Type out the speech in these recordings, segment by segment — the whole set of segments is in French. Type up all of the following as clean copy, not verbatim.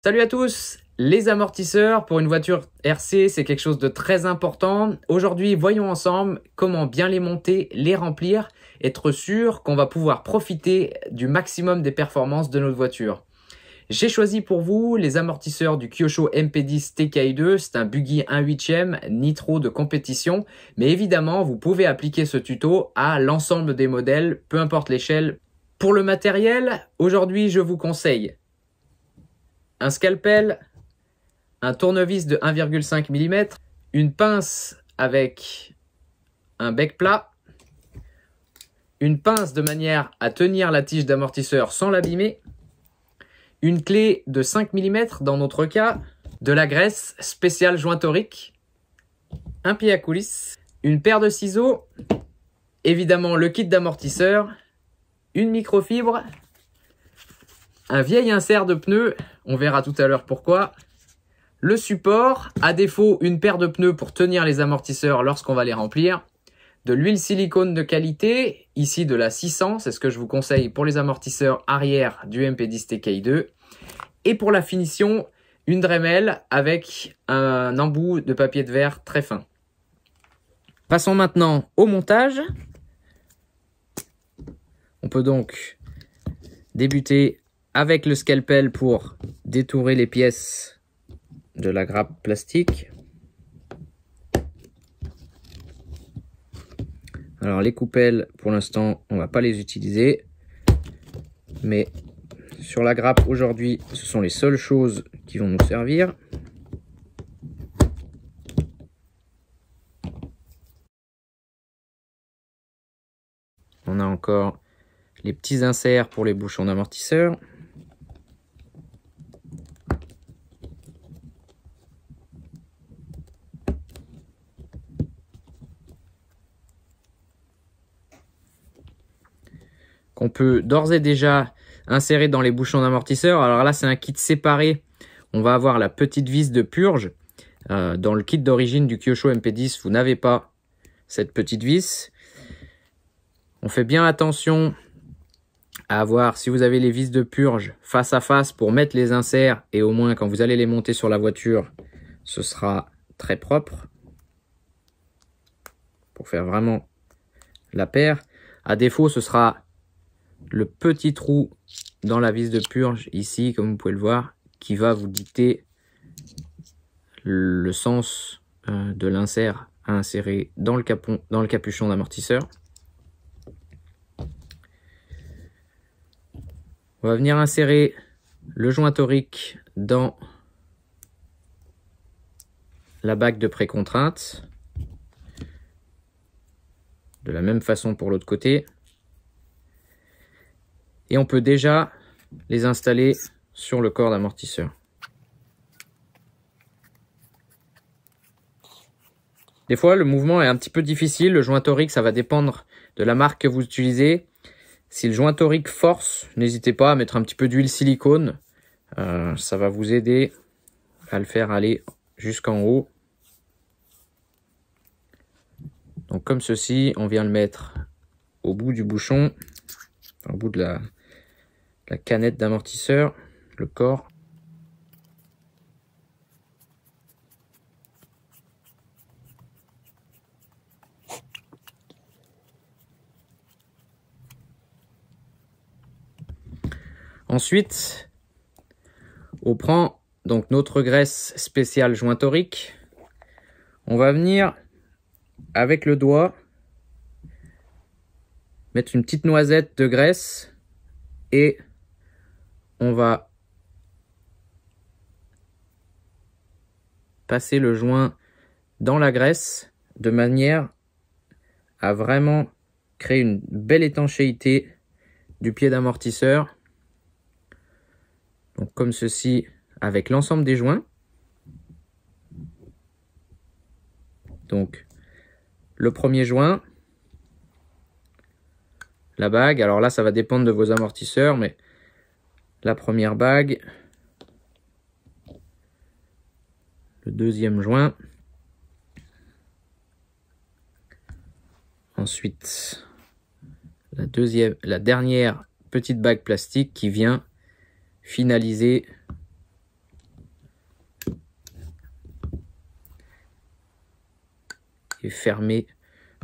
Salut à tous! Les amortisseurs pour une voiture RC, c'est quelque chose de très important. Aujourd'hui, voyons ensemble comment bien les monter, les remplir, être sûr qu'on va pouvoir profiter du maximum des performances de notre voiture. J'ai choisi pour vous les amortisseurs du Kyosho MP10 TKI2. C'est un buggy 1/8e nitro de compétition. Mais évidemment, vous pouvez appliquer ce tuto à l'ensemble des modèles, peu importe l'échelle. Pour le matériel, aujourd'hui, je vous conseille un scalpel, un tournevis de 1,5 mm, une pince avec un bec plat, une pince de manière à tenir la tige d'amortisseur sans l'abîmer, une clé de 5 mm dans notre cas, de la graisse spéciale jointorique, un pied à coulisse, une paire de ciseaux, évidemment le kit d'amortisseur, une microfibre, un vieil insert de pneus, on verra tout à l'heure pourquoi, le support, à défaut une paire de pneus pour tenir les amortisseurs lorsqu'on va les remplir, de l'huile silicone de qualité, ici de la 600, c'est ce que je vous conseille pour les amortisseurs arrière du MP10 TKI2, et pour la finition, une Dremel avec un embout de papier de verre très fin. Passons maintenant au montage. On peut donc débuter avec le scalpel pour détourer les pièces de la grappe plastique. Alors les coupelles, pour l'instant, on va pas les utiliser. Mais sur la grappe aujourd'hui, ce sont les seules choses qui vont nous servir. On a encore les petits inserts pour les bouchons d'amortisseur. Qu'on peut d'ores et déjà insérer dans les bouchons d'amortisseur. Alors là, c'est un kit séparé. On va avoir la petite vis de purge. Dans le kit d'origine du Kyosho MP10, vous n'avez pas cette petite vis. On fait bien attention à avoir, si vous avez les vis de purge face à face pour mettre les inserts, et au moins quand vous allez les monter sur la voiture, ce sera très propre pour faire vraiment la paire. À défaut, ce sera le petit trou dans la vis de purge ici, comme vous pouvez le voir, qui va vous dicter le sens de l'insert à insérer dans le capuchon d'amortisseur. On va venir insérer le joint torique dans la bague de précontrainte. De la même façon pour l'autre côté. Et on peut déjà les installer sur le corps d'amortisseur. Des fois, le mouvement est un petit peu difficile. Le joint torique, ça va dépendre de la marque que vous utilisez. Si le joint torique force, n'hésitez pas à mettre un petit peu d'huile silicone. Ça va vous aider à le faire aller jusqu'en haut. Donc comme ceci, on vient le mettre au bout du bouchon, au bout de la canette d'amortisseur, le corps. Ensuite, on prend donc notre graisse spéciale joint torique. On va venir avec le doigt mettre une petite noisette de graisse et on va passer le joint dans la graisse de manière à vraiment créer une belle étanchéité du pied d'amortisseur. Donc comme ceci avec l'ensemble des joints. Donc le premier joint, la bague, alors là ça va dépendre de vos amortisseurs, mais la première bague, le deuxième joint, ensuite la dernière petite bague plastique qui vient finaliser et fermer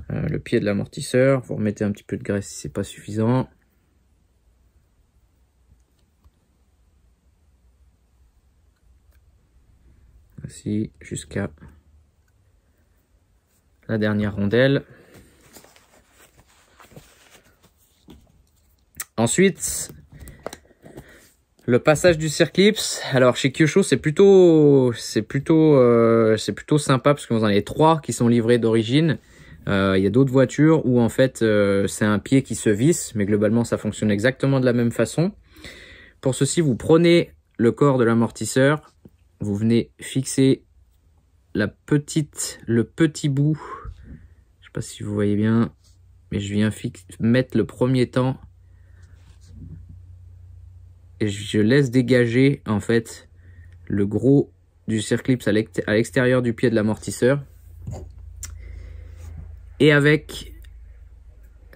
le pied de l'amortisseur. Vous remettez un petit peu de graisse si c'est pas suffisant. Ainsi jusqu'à la dernière rondelle. Ensuite, le passage du circlips. Alors chez Kyosho, c'est plutôt sympa parce que vous en avez 3 qui sont livrés d'origine. Il y a d'autres voitures où en fait c'est un pied qui se visse, mais globalement ça fonctionne exactement de la même façon. Pour ceci, vous prenez le corps de l'amortisseur, vous venez fixer le petit bout. Je sais pas si vous voyez bien, mais je viens mettre le premier temps. Et je laisse dégager en fait le gros du circlips à l'extérieur du pied de l'amortisseur. Et avec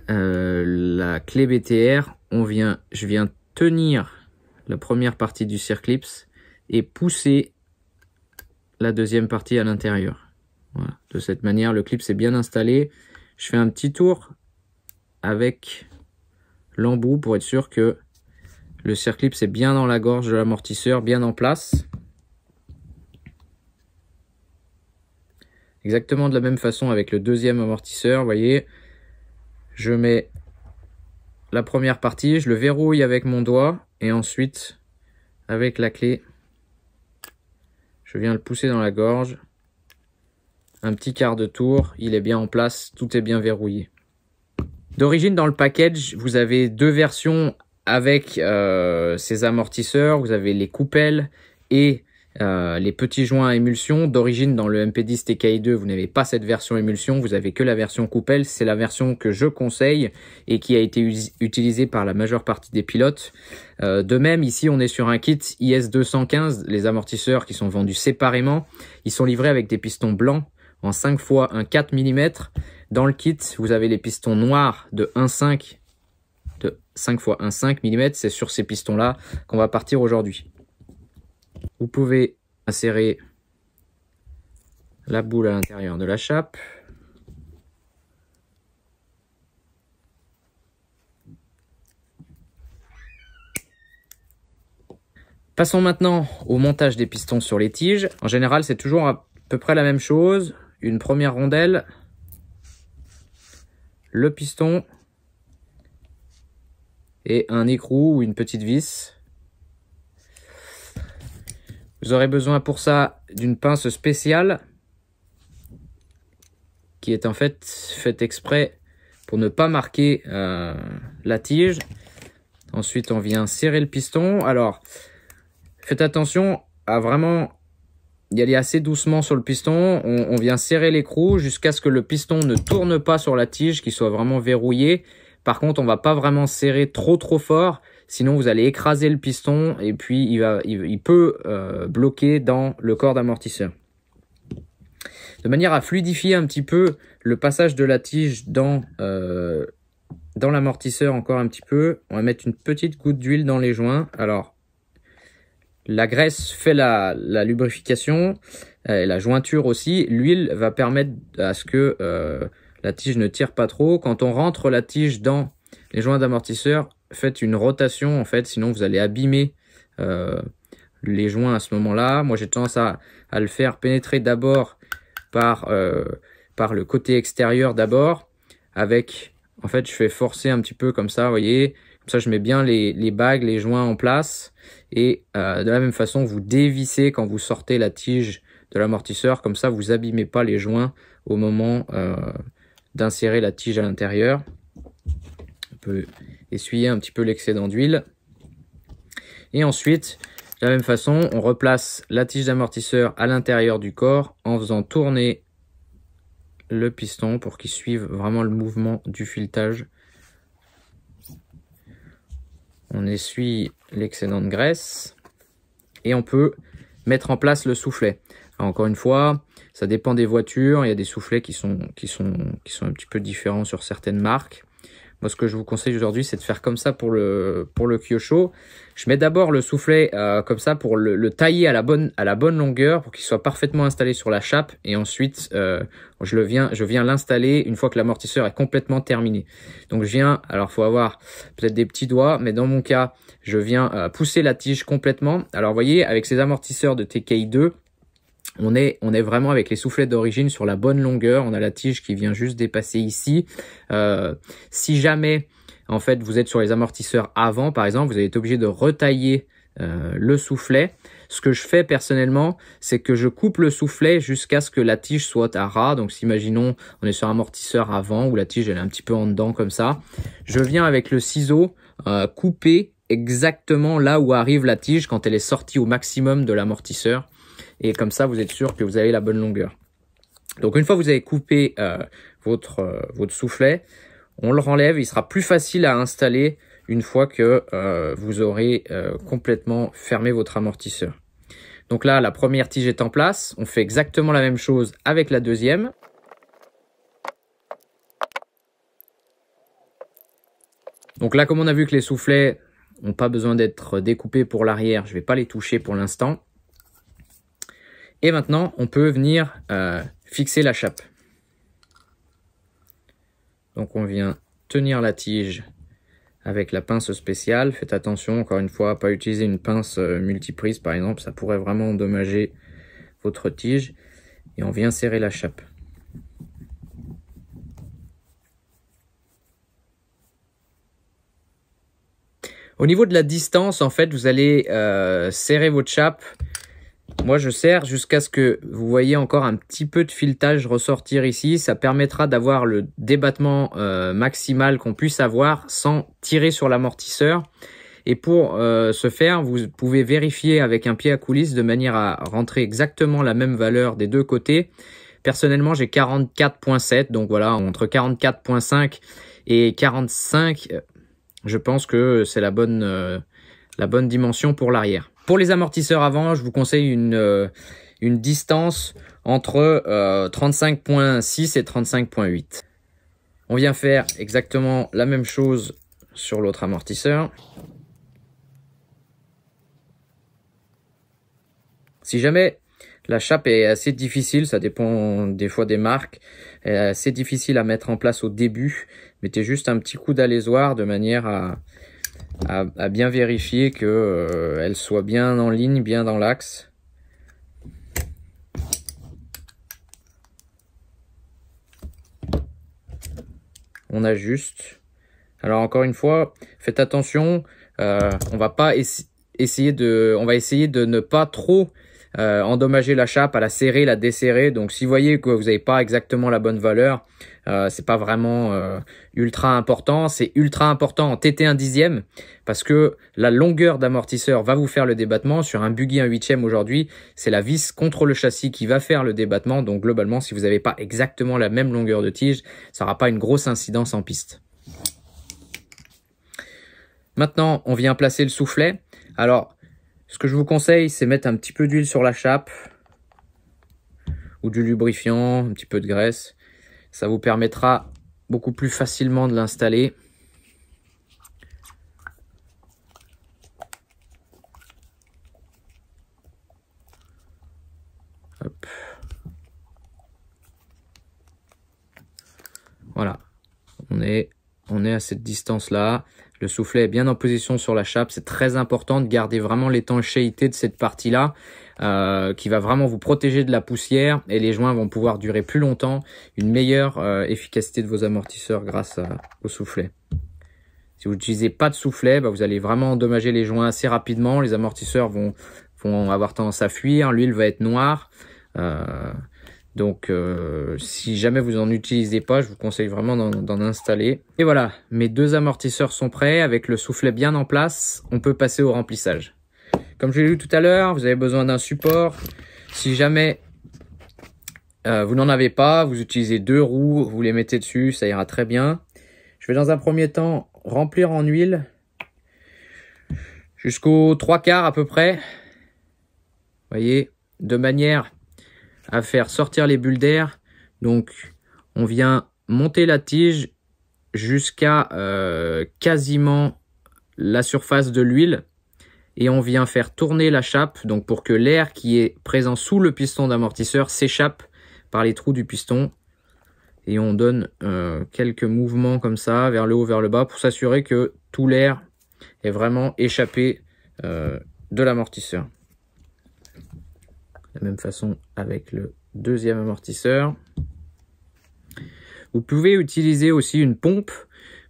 la clé BTR, je viens tenir la première partie du circlips et pousser la deuxième partie à l'intérieur. Voilà. De cette manière, le clip est bien installé. Je fais un petit tour avec l'embout pour être sûr que le circlips est bien dans la gorge de l'amortisseur, bien en place. Exactement de la même façon avec le deuxième amortisseur, vous voyez. Je mets la première partie, je le verrouille avec mon doigt et ensuite, avec la clé, je viens le pousser dans la gorge. Un petit quart de tour, il est bien en place, tout est bien verrouillé. D'origine, dans le package, vous avez 2 versions avec ces amortisseurs. Vous avez les coupelles et les petits joints à émulsion. D'origine, dans le MP10 TKI2, vous n'avez pas cette version émulsion, vous avez que la version coupelle. C'est la version que je conseille et qui a été utilisée par la majeure partie des pilotes. De même, ici, on est sur un kit IS215, les amortisseurs qui sont vendus séparément. Ils sont livrés avec des pistons blancs en 5 fois un 4 mm. Dans le kit, vous avez les pistons noirs de 1,5 de 5 fois 1,5 mm. C'est sur ces pistons-là qu'on va partir aujourd'hui. Vous pouvez insérer la boule à l'intérieur de la chape. Passons maintenant au montage des pistons sur les tiges. En général, c'est toujours à peu près la même chose. Une première rondelle, le piston et un écrou ou une petite vis. Vous aurez besoin pour ça d'une pince spéciale qui est en fait faite exprès pour ne pas marquer la tige. Ensuite, on vient serrer le piston. Alors, faites attention à vraiment y aller assez doucement sur le piston. On vient serrer l'écrou jusqu'à ce que le piston ne tourne pas sur la tige, qu'il soit vraiment verrouillé. Par contre, on va pas vraiment serrer trop fort, sinon vous allez écraser le piston et puis il peut bloquer dans le corps d'amortisseur. De manière à fluidifier un petit peu le passage de la tige dans l'amortisseur encore un petit peu, on va mettre une petite goutte d'huile dans les joints. Alors, la graisse fait la lubrification, la jointure aussi. L'huile va permettre à ce que la tige ne tire pas trop. Quand on rentre la tige dans les joints d'amortisseur, faites une rotation en fait, sinon vous allez abîmer les joints à ce moment-là. Moi j'ai tendance à le faire pénétrer d'abord par le côté extérieur d'abord. Avec, en fait je fais forcer un petit peu comme ça, vous voyez. Comme ça je mets bien les bagues, les joints en place. Et de la même façon vous dévissez quand vous sortez la tige de l'amortisseur. Comme ça vous abîmez pas les joints au moment d'insérer la tige à l'intérieur. On peut essuyer un petit peu l'excédent d'huile. Et ensuite, de la même façon, on replace la tige d'amortisseur à l'intérieur du corps en faisant tourner le piston pour qu'il suive vraiment le mouvement du filetage. On essuie l'excédent de graisse et on peut mettre en place le soufflet. Alors, encore une fois, ça dépend des voitures. Il y a des soufflets qui sont un petit peu différents sur certaines marques. Moi, ce que je vous conseille aujourd'hui, c'est de faire comme ça pour le Kyosho. Je mets d'abord le soufflet comme ça pour le tailler à la bonne longueur pour qu'il soit parfaitement installé sur la chape. Et ensuite, je viens l'installer une fois que l'amortisseur est complètement terminé. Donc, alors faut avoir peut-être des petits doigts, mais dans mon cas, je viens pousser la tige complètement. Alors, vous voyez, avec ces amortisseurs de TKI 2, on est vraiment avec les soufflets d'origine sur la bonne longueur. On a la tige qui vient juste dépasser ici. Si jamais, en fait, vous êtes sur les amortisseurs avant, par exemple, vous allez être obligé de retailler le soufflet. Ce que je fais personnellement, c'est que je coupe le soufflet jusqu'à ce que la tige soit à ras. Donc, si imaginons, on est sur un amortisseur avant où la tige elle est un petit peu en dedans comme ça. Je viens avec le ciseau couper exactement là où arrive la tige quand elle est sortie au maximum de l'amortisseur. Et comme ça, vous êtes sûr que vous avez la bonne longueur. Donc, une fois que vous avez coupé votre soufflet, on le renlève. Il sera plus facile à installer une fois que vous aurez complètement fermé votre amortisseur. Donc là, la première tige est en place. On fait exactement la même chose avec la deuxième. Donc là, comme on a vu que les soufflets n'ont pas besoin d'être découpés pour l'arrière, je ne vais pas les toucher pour l'instant. Et maintenant, on peut venir fixer la chape. Donc on vient tenir la tige avec la pince spéciale. Faites attention, encore une fois, à ne pas utiliser une pince multiprise par exemple. Ça pourrait vraiment endommager votre tige. Et on vient serrer la chape. Au niveau de la distance, en fait, vous allez serrer votre chape. Moi, je serre jusqu'à ce que vous voyez encore un petit peu de filetage ressortir ici. Ça permettra d'avoir le débattement maximal qu'on puisse avoir sans tirer sur l'amortisseur. Et pour ce faire, vous pouvez vérifier avec un pied à coulisse de manière à rentrer exactement la même valeur des deux côtés. Personnellement, j'ai 44.7. Donc voilà, entre 44.5 et 45, je pense que c'est la bonne dimension pour l'arrière. Pour les amortisseurs avant, je vous conseille une distance entre 35.6 et 35.8. On vient faire exactement la même chose sur l'autre amortisseur. Si jamais la chape est assez difficile, ça dépend des fois des marques, elle est assez difficile à mettre en place au début, mettez juste un petit coup d'alésoir de manière à bien vérifier que elle soit bien en ligne, bien dans l'axe. On ajuste. Alors encore une fois, faites attention, on va essayer de ne pas trop endommager la chape, à la serrer, la desserrer. Donc si vous voyez que vous n'avez pas exactement la bonne valeur, c'est pas vraiment ultra important. C'est ultra important en TT1 dixième parce que la longueur d'amortisseur va vous faire le débattement. Sur un buggy 1/8 aujourd'hui, c'est la vis contre le châssis qui va faire le débattement. Donc globalement, si vous n'avez pas exactement la même longueur de tige, ça n'aura pas une grosse incidence en piste. Maintenant, on vient placer le soufflet. Alors, ce que je vous conseille, c'est mettre un petit peu d'huile sur la chape ou du lubrifiant, un petit peu de graisse. Ça vous permettra beaucoup plus facilement de l'installer. Hop. Voilà, on est à cette distance-là. Le soufflet est bien en position sur la chape. C'est très important de garder vraiment l'étanchéité de cette partie-là qui va vraiment vous protéger de la poussière et les joints vont pouvoir durer plus longtemps. Une meilleure efficacité de vos amortisseurs grâce au soufflet. Si vous n'utilisez pas de soufflet, vous allez vraiment endommager les joints assez rapidement. Les amortisseurs vont avoir tendance à fuir. L'huile va être noire. Donc, si jamais vous n'en utilisez pas, je vous conseille vraiment d'en installer. Et voilà, mes deux amortisseurs sont prêts. Avec le soufflet bien en place, on peut passer au remplissage. Comme je l'ai dit tout à l'heure, vous avez besoin d'un support. Si jamais vous n'en avez pas, vous utilisez deux roues, vous les mettez dessus, ça ira très bien. Je vais dans un premier temps remplir en huile jusqu'aux 3/4 à peu près. Vous voyez, de manière à faire sortir les bulles d'air. Donc on vient monter la tige jusqu'à quasiment la surface de l'huile. Et on vient faire tourner la chape, donc pour que l'air qui est présent sous le piston d'amortisseur s'échappe par les trous du piston. Et on donne quelques mouvements comme ça, vers le haut, vers le bas, pour s'assurer que tout l'air est vraiment échappé de l'amortisseur. De la même façon avec le deuxième amortisseur. Vous pouvez utiliser aussi une pompe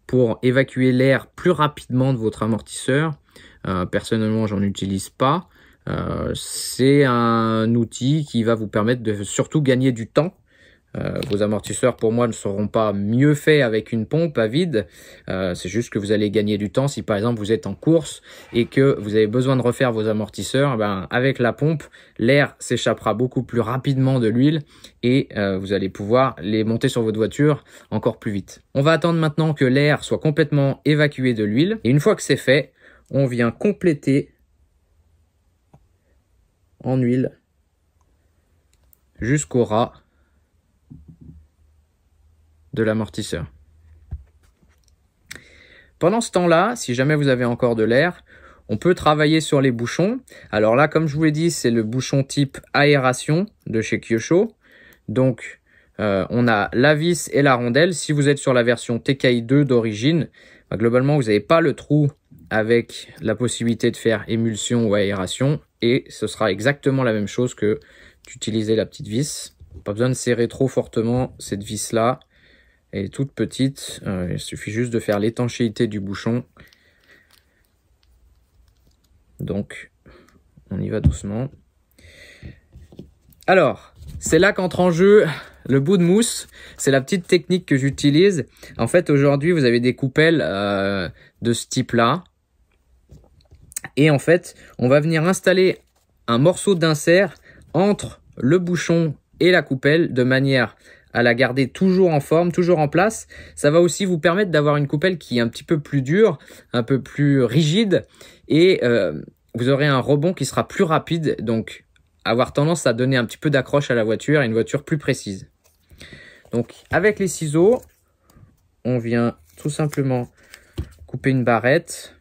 pour évacuer l'air plus rapidement de votre amortisseur. Personnellement, j'en utilise pas. C'est un outil qui va vous permettre de surtout gagner du temps. Vos amortisseurs, pour moi, ne seront pas mieux faits avec une pompe à vide. C'est juste que vous allez gagner du temps. Si par exemple vous êtes en course et que vous avez besoin de refaire vos amortisseurs, ben, avec la pompe, l'air s'échappera beaucoup plus rapidement de l'huile et vous allez pouvoir les monter sur votre voiture encore plus vite. On va attendre maintenant que l'air soit complètement évacué de l'huile. Et une fois que c'est fait, on vient compléter en huile jusqu'au ras de l'amortisseur. Pendant ce temps-là, si jamais vous avez encore de l'air, on peut travailler sur les bouchons. Alors là, comme je vous l'ai dit, c'est le bouchon type aération de chez Kyosho. Donc, on a la vis et la rondelle. Si vous êtes sur la version TKI 2 d'origine, bah, globalement, vous n'avez pas le trou avec la possibilité de faire émulsion ou aération. Et ce sera exactement la même chose que d'utiliser la petite vis. Pas besoin de serrer trop fortement cette vis-là. Elle est toute petite, il suffit juste de faire l'étanchéité du bouchon. Donc, on y va doucement. Alors, c'est là qu'entre en jeu le bout de mousse. C'est la petite technique que j'utilise. En fait, aujourd'hui, vous avez des coupelles de ce type-là. Et en fait, on va venir installer un morceau d'insert entre le bouchon et la coupelle de manière à la garder toujours en forme, toujours en place. Ça va aussi vous permettre d'avoir une coupelle qui est un petit peu plus dure, un peu plus rigide et vous aurez un rebond qui sera plus rapide, donc avoir tendance à donner un petit peu d'accroche à la voiture et une voiture plus précise. Donc avec les ciseaux, on vient tout simplement couper une barrette.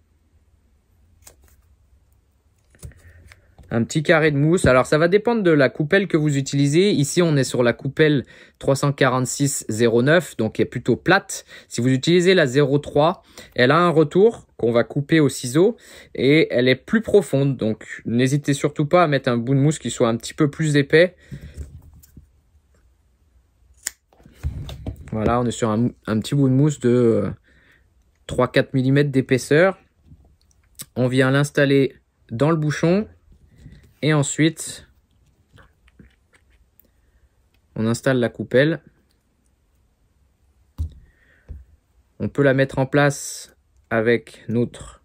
Un petit carré de mousse. Alors, ça va dépendre de la coupelle que vous utilisez. Ici, on est sur la coupelle 346-09, donc qui est plutôt plate. Si vous utilisez la 03, elle a un retour qu'on va couper au ciseau et elle est plus profonde. Donc, n'hésitez surtout pas à mettre un bout de mousse qui soit un petit peu plus épais. Voilà, on est sur un petit bout de mousse de 3-4 mm d'épaisseur. On vient l'installer dans le bouchon. Et ensuite, on installe la coupelle. On peut la mettre en place avec notre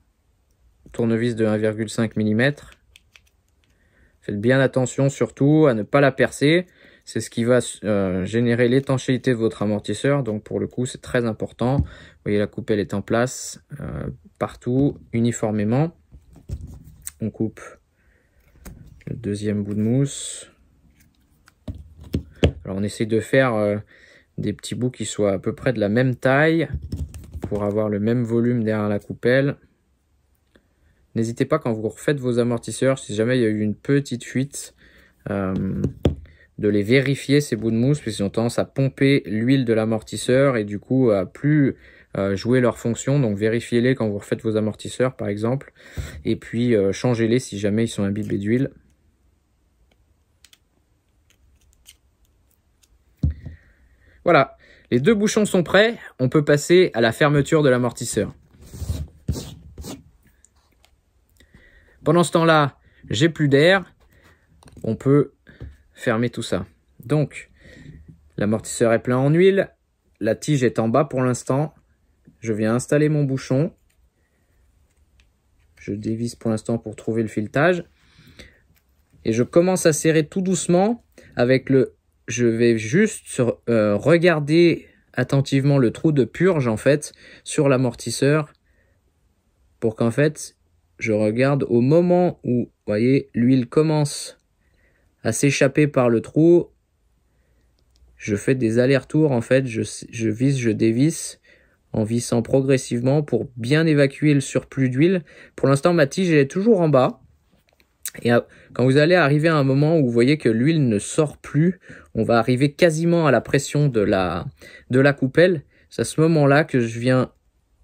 tournevis de 1,5 mm. Faites bien attention surtout à ne pas la percer. C'est ce qui va générer l'étanchéité de votre amortisseur. Donc pour le coup, c'est très important. Vous voyez, la coupelle est en place partout, uniformément. On coupe le deuxième bout de mousse. Alors on essaie de faire des petits bouts qui soient à peu près de la même taille pour avoir le même volume derrière la coupelle. N'hésitez pas quand vous refaites vos amortisseurs, si jamais il y a eu une petite fuite, de les vérifier ces bouts de mousse, parce qu'ils ont tendance à pomper l'huile de l'amortisseur et du coup à plus jouer leur fonction. Donc vérifiez-les quand vous refaites vos amortisseurs par exemple, et puis changez-les si jamais ils sont imbibés d'huile. Voilà, les deux bouchons sont prêts, on peut passer à la fermeture de l'amortisseur. Pendant ce temps-là, j'ai plus d'air, on peut fermer tout ça. Donc, l'amortisseur est plein en huile, la tige est en bas pour l'instant. Je viens installer mon bouchon. Je dévisse pour l'instant pour trouver le filetage. Et je commence à serrer tout doucement avec le... Je vais juste regarder attentivement le trou de purge en fait sur l'amortisseur pour qu'en fait je regarde au moment où, vous voyez, l'huile commence à s'échapper par le trou. Je fais des allers-retours en fait, je visse, je dévisse en vissant progressivement pour bien évacuer le surplus d'huile. Pour l'instant, ma tige elle est toujours en bas. Et quand vous allez arriver à un moment où vous voyez que l'huile ne sort plus, on va arriver quasiment à la pression de la coupelle. C'est à ce moment-là que je viens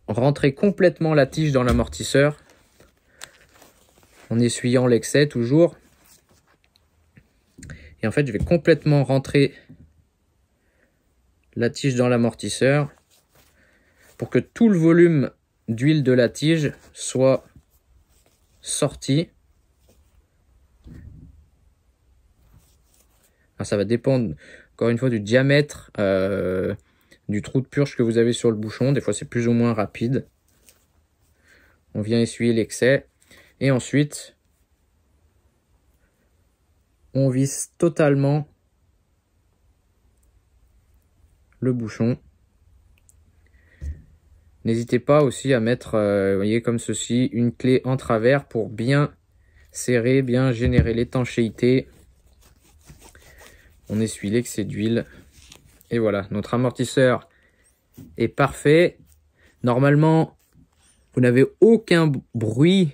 rentrer complètement la tige dans l'amortisseur en essuyant l'excès toujours. Et en fait, je vais complètement rentrer la tige dans l'amortisseur pour que tout le volume d'huile de la tige soit sorti. Alors, ça va dépendre, encore une fois, du diamètre du trou de purge que vous avez sur le bouchon. Des fois, c'est plus ou moins rapide. On vient essuyer l'excès. Et ensuite, on visse totalement le bouchon. N'hésitez pas aussi à mettre, vous voyez, comme ceci, une clé en travers pour bien serrer, bien générer l'étanchéité. On essuie l'excès d'huile. Et voilà, notre amortisseur est parfait. Normalement, vous n'avez aucun bruit,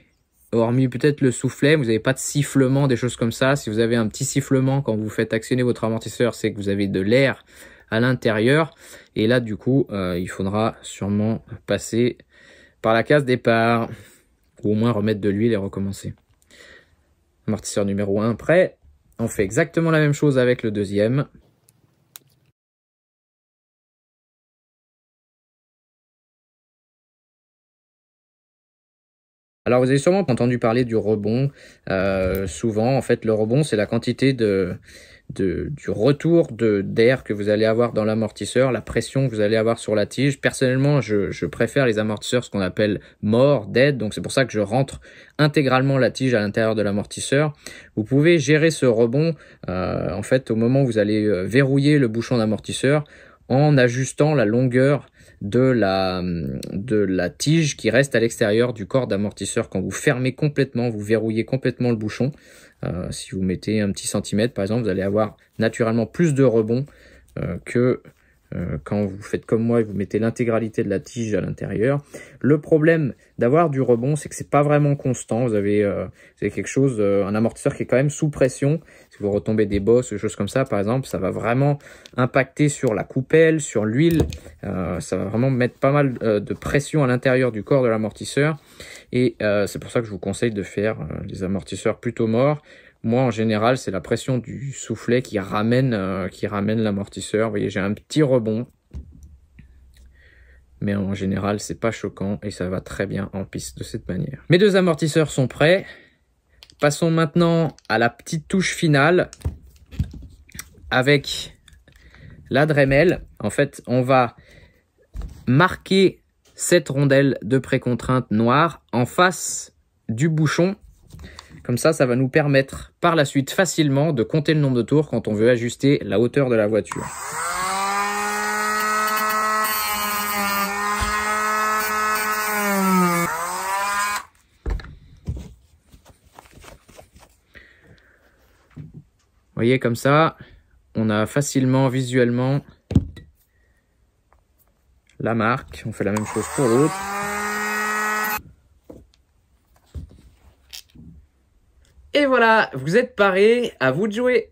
hormis peut-être le soufflet. Vous n'avez pas de sifflement, des choses comme ça. Si vous avez un petit sifflement quand vous faites actionner votre amortisseur, c'est que vous avez de l'air à l'intérieur. Et là, du coup, il faudra sûrement passer par la case départ. Ou au moins remettre de l'huile et recommencer. Amortisseur numéro 1 prêt. On fait exactement la même chose avec le deuxième. Alors vous avez sûrement entendu parler du rebond. Souvent, en fait, le rebond, c'est la quantité du retour d'air que vous allez avoir dans l'amortisseur, la pression que vous allez avoir sur la tige. Personnellement, je préfère les amortisseurs, ce qu'on appelle morts, dead. Donc c'est pour ça que je rentre intégralement la tige à l'intérieur de l'amortisseur. Vous pouvez gérer ce rebond, en fait, au moment où vous allez verrouiller le bouchon d'amortisseur, en ajustant la longueur de la tige qui reste à l'extérieur du corps d'amortisseur. Quand vous fermez complètement, vous verrouillez complètement le bouchon. Si vous mettez un petit centimètre par exemple, vous allez avoir naturellement plus de rebond que quand vous faites comme moi et vous mettez l'intégralité de la tige à l'intérieur. Le problème d'avoir du rebond, c'est que c'est pas vraiment constant. Vous avez quelque chose, un amortisseur qui est quand même sous pression. Si vous retombez des bosses, des choses comme ça, par exemple, ça va vraiment impacter sur la coupelle, sur l'huile. Ça va vraiment mettre pas mal de pression à l'intérieur du corps de l'amortisseur. Et c'est pour ça que je vous conseille de faire les amortisseurs plutôt morts. Moi, en général, c'est la pression du soufflet qui ramène l'amortisseur. Vous voyez, j'ai un petit rebond. Mais en général, c'est pas choquant et ça va très bien en piste de cette manière. Mes deux amortisseurs sont prêts. Passons maintenant à la petite touche finale avec la Dremel. En fait, on va marquer cette rondelle de précontrainte noire en face du bouchon. Comme ça, ça va nous permettre par la suite facilement de compter le nombre de tours quand on veut ajuster la hauteur de la voiture. Vous voyez, comme ça, on a facilement, visuellement, la marque. On fait la même chose pour l'autre. Et voilà, vous êtes parés, à vous de jouer.